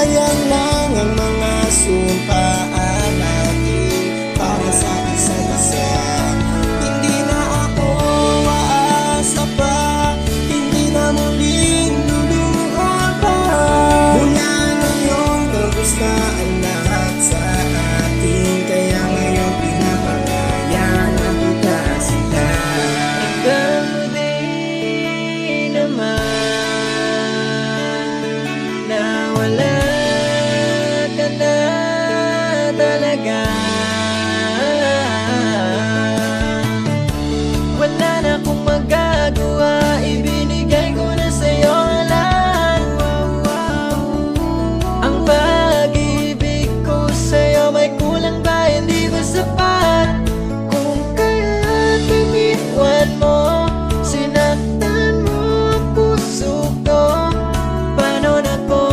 sayang lang ang mga sumpaan natin para sa isa't isa. Hindi na ako aasa pa, hindi na muling luluha pa. Mula ngayon kagustuhan lahat sa atin, kaya ngayon pinapakaya na kita sila. Ganun din naman na wala ka na talaga. Wala na akong magagawa, ibinigay ko na sa'yo lahat. Ang pag-ibig ko sa'yo may kulang ba, hindi ba sapat? Kung kaya't iniwan mo, sinaktan mo ang puso ko, paano na ko?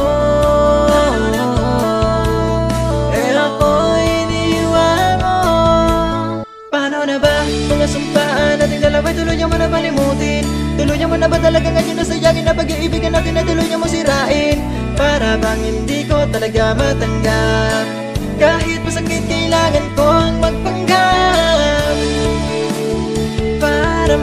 Eh ako iniwan mo. Paano na ba? Mga sumpaan nating dalawa'y tuluyan mo na malimutin. Tuluyan mo na ba talaga ngayon na sayangin na pag-iibigan natin na tuluyan mo sirain? Para bang hindi ko talaga matanggap, kahit masakit kailangan kong magpanggap para